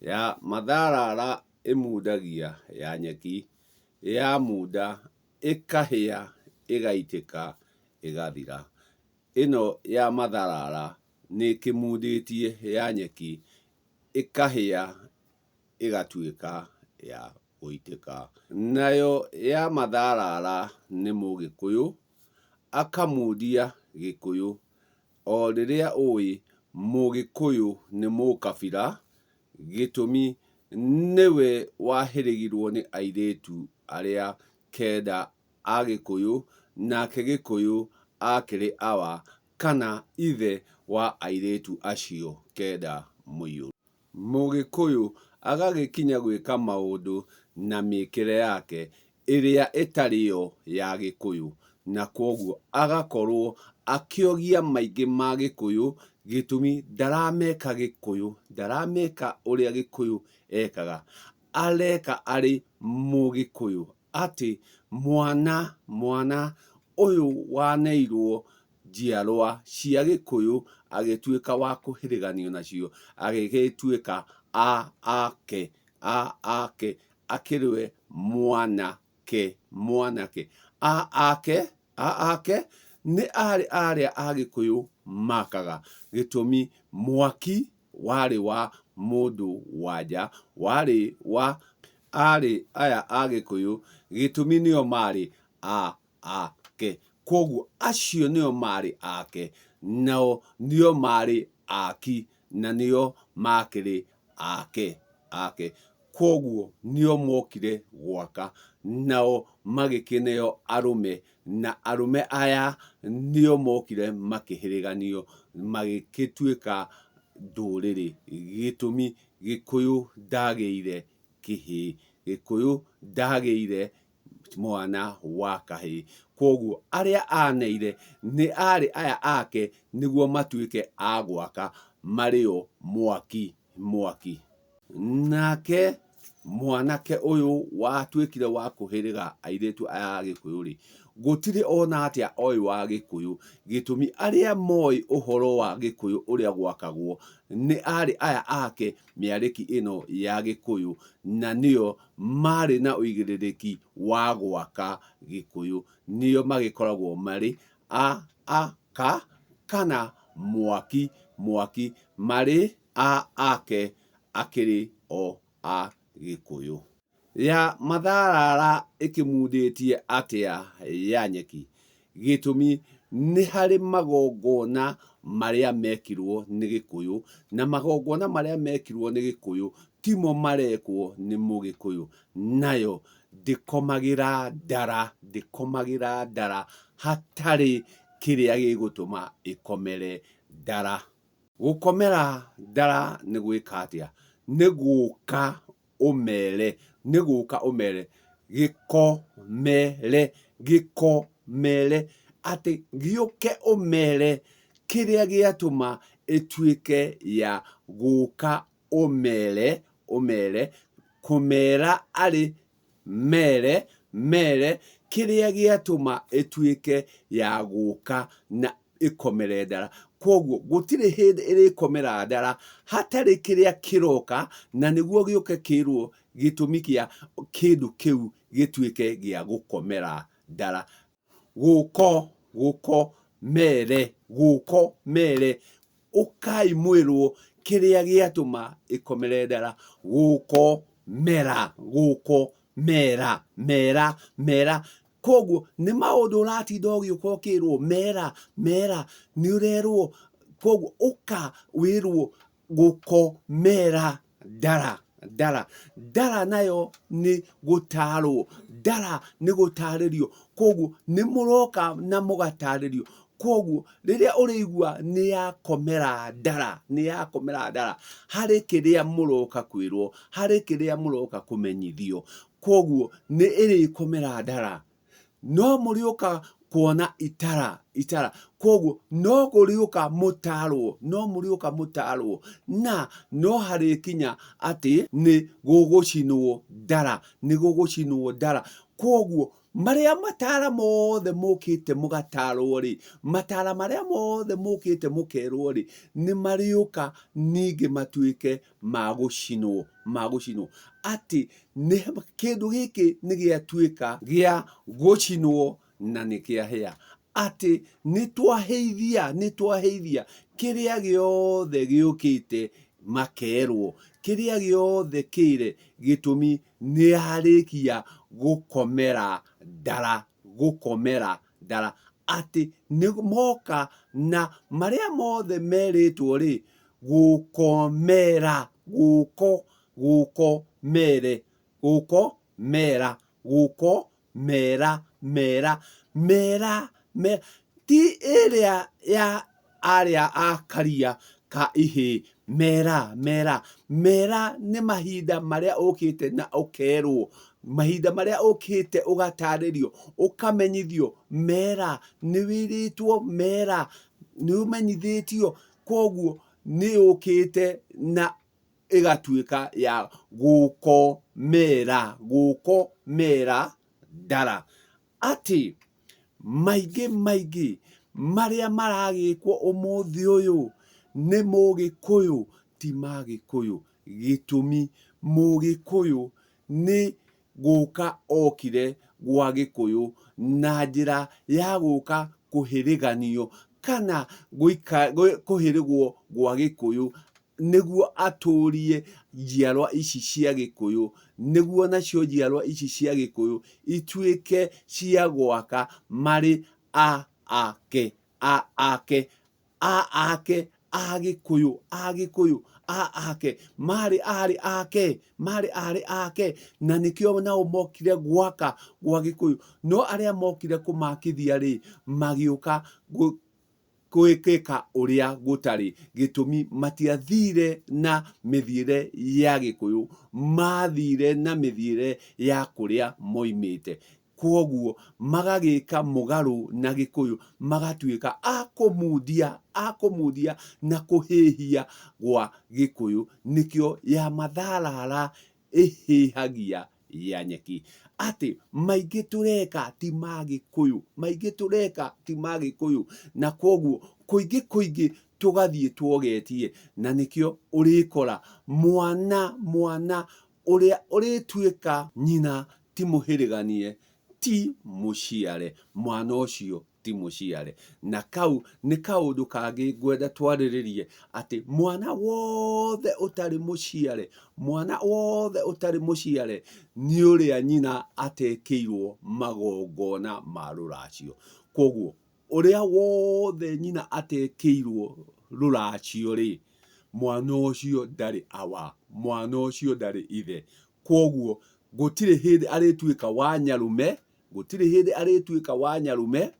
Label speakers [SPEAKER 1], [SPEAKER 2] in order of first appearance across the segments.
[SPEAKER 1] ya matharara ĩmundagia ya nyeki, yamunda ĩkahĩa ĩgaitĩka ĩgathira. Ĩno ya matharara nĩkĩmundĩtie ya nyeki ĩkahĩa ĩgatuĩka ya gũitĩka. Nayo ya matharara nĩ Mũgĩkũyũ akamundia Gĩkũyũ. O rĩrĩa ũĩ Mũgĩkũyũ nĩ mũkabira, gĩtũmi nĩwe wahĩrĩgirwo nĩ airĩtu arĩa 9 a Gĩkũyũ, nake Gĩkũyũ akĩrĩ awa kana ithe wa airĩtu acio 9 mũiyũru. Mũgĩkũyũ agagĩkinya gwĩka maũndũ na mĩkĩre yake ĩrĩa ĩtarĩ yo ya Gĩkũyũ, na koguo agakorwo akĩogia maingĩ ma Gĩkũyũ, gĩtũmi ndarameka Gĩkũyũ, ndarameka ũrĩa Gĩkũyũ ekaga, areka arĩ Mũgĩkũyũ. Atĩ mwana ũyũ waneirwo njiarwa cia Gĩkũyũ agĩtuĩka wa kũhĩrĩganio nacio, agĩgĩtuĩka ake akĩrĩwe mwanake. Ake nĩ arĩa a Gĩkũyũ makaga, gĩtũmi mwaki warĩ wa mũndũ wanja, warĩ wa aya a Gĩkũyũ, gĩtũmi nĩo marĩ ake. Koguo acio nĩo marĩ ake, nao nĩo marĩ aki, na nĩo makĩrĩ ake. Koguo nĩo mokire gwaka, nao magĩkĩneo arũme, na arũme aya nĩo mokire makĩhĩrĩganio magĩgĩtuĩka ndũrĩrĩ, gĩtũmi Gĩkũyũ ndagĩire kĩhĩ, Gĩkũyũ ndagĩire mwana wa kahĩĩ. Koguo arĩa aneire nĩ arĩ aya ake nĩguo matuĩke a gwaka marĩ o mwaki. Nake mwanake ũyũ watuĩkire wa kũhĩrĩga airĩtu aya a Gĩkũyũ rĩ, gũtirĩ ona atĩa oĩ wa Gĩkũyũ, gĩtũmi arĩa moĩ ũhoro wa Gĩkũyũ ũrĩa gwakagwo nĩ arĩ aya ake mĩarĩki ĩno ya Gĩkũyũ, na nĩo marĩ na ũigĩrĩrĩki wa gwaka Gĩkũyũ, nĩo magĩkoragwo marĩ aka kana mwaki, marĩ ake akĩrĩ o a Gĩkũyũ. Ya matharara ĩkĩmundĩtie atĩa ya nyeki, gĩtũmi nĩ harĩ magongona marĩa mekirwo nĩ Gĩkũyũ, na magongona marĩa mekirwo nĩ Gĩkũyũ timo marekwo nĩ Mũgĩkũyũ. Nayo ndĩkomagĩra ndara hatarĩ kĩrĩa gĩgũtũma ĩkomere ndara. Gũkomera ndara nĩ gwĩka atĩa? Nĩ gũka ũmere, gĩkomere, atĩ gĩũke ũmere kĩrĩa gĩatũma ĩtuĩke ya gũka ũmere, kũmera arĩ mere, kĩrĩa gĩatũma ĩtuĩke ya gũka na ĩkomere ndara. Koguo gũtirĩ hĩndĩ ĩrĩkomera ndara hatarĩ kĩrĩa kĩroka, na nĩguo gĩũke kĩrwo gĩtũmi kĩa kĩndũ kĩu gĩtuĩke gĩa gũkomera ndara. Gũkomere, ũkai mwĩrwo kĩrĩa gĩatũma ĩkomere ndara. Mera. Koguo nĩ maũndũ ũratinda ũgĩũka ũkĩrwo mera, nĩ ũrerwo. Koguo ũka wĩrwo gũkomera ndara nayo nĩ gũtarwo, ndara nĩ gũtarĩrio. Koguo nĩ mũroka na mũgatarĩrio. Koguo rĩrĩa ũrĩigua nĩ yakomera ndara, harĩ kĩrĩa mũroka kwĩrwo, harĩ kĩrĩa mũroka kũmenyithio. Koguo nĩ ĩrĩkomera ndara. No mũrĩũka kuona itara. Koguo no mũrĩũka mũtarwo, na no harĩkinya atĩ nĩ gũgũcinwo ndara. Koguo maria matara mothe mukite mugatarwo ri matara maria mothe mukite mukerwo ri ni mariuka ningi matuike magucinwo ati ni kindu giki ni giatuika gia gucinwo na ni kiahia ati ni twaheithia kiria giothe giukite makerwo kiria giothe kire gitumi ni harikia gukomera ndara ati ni moka na maria mothe meritwo ri gukomera ti iria ya aria akaria ka ihi mera ni mahinda maria ukite na ukerwo mahinda maria ukite ugataririo ukamenyithio mera ni wiritwo mera ni umenyithitio koguo ni ukite na igatuika ya gukomera ndara ati maigi maria maragikwo umuthi uyu ni mugikuyu ti magikuyu gitumi mugikuyu ni guka okire gwa gikuyu na njira ya guka kuhiriganio kana kuhirigwo gwa gikuyu niguo aturie njiarwa ici cia gikuyu niguo nacio njiarwa ici cia gikuyu ituike cia gwaka mari ake agikuyu mari ari ake na nikio nao mokire gwaka gwa gikuyu no aria mokire kumakithia ri magiuka kwikika uria gutari gitumi matiathire na mithiire ya gikuyu mathire na mithiire ya kuria moimite koguo magagika mugaru na gikuyu magatuika akumudia na kuhihia gwa gikuyu nikio ya matharara ihihagia ya nyeki ati maigi tureka ti magikuyu na koguo kuingi tugathie tuogetie na nikio urikora mwana uria urituika nyina ti muhiriganie ti muciare mwana ucio ti muciare na kau ni kaundu kangi ngwenda twariririe ati mwana wothe utari muciare ni uria nyina atekeirwo magongona ma ruracio koguo uria wothe nyina atekeirwo ruracio ri mwana ucio ndari ndari ithe koguo gutire hindi arituika wa nyarume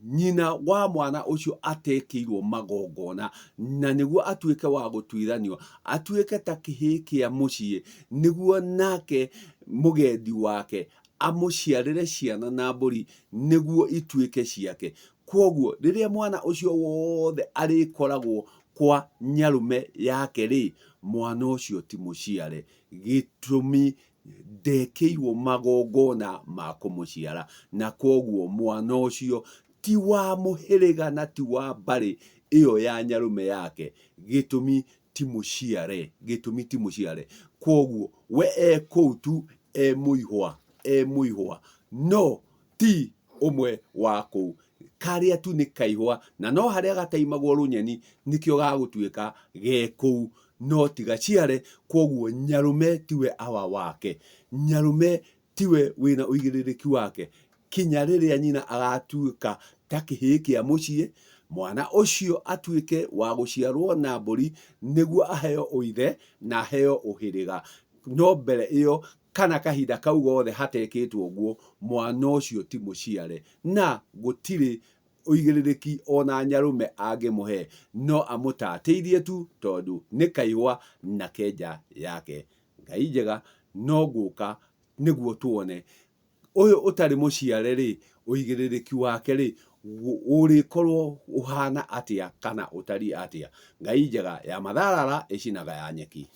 [SPEAKER 1] nyina wa mwana ucio atekeirwo magongona na niguo atuike wa gutwithanio atuike ta kihi kia mucii niguo nake mugendi wake amuciarire ciana na mburi niguo ituike ciake koguo riria mwana ucio wothe arikoragwo kwa nyarume yake ri mwana ucio ti muciare gitumi ndekeirwo magongona ma kumuciara na koguo mwana ucio ti wa muhiriga na ti wa mbari iyo ya nyarume yake gitumi ti muciare koguo we koutu muihwa no ti umwe wa kou karia tu ni kaihwa na no haria gataimagwo runyeni nikio gagutuika ge kou no tigaciare koguo nyarume tiwe awa wake nyarume tiwe wina uigiririki wake kinya riria nyina agatuika ta kihi kia mucii mwana ucio atuike wa guciarwo na mburi niguo aheo uithe na aheo uhiriga no mbere iyo kana kahinda kau gothe hatekitwo guo mwana ucio ti muciare na gutiri uigiririki ona nyarume angimuhe no amutateithie tu tondu ni kaihwa na kenja yake ngai njega no guka niguo tuone uyu utari muciare ri uigiririki wake ri urikorwo uhana atia kana utari atia ngai njega ya matharara icinaga ya nyeki.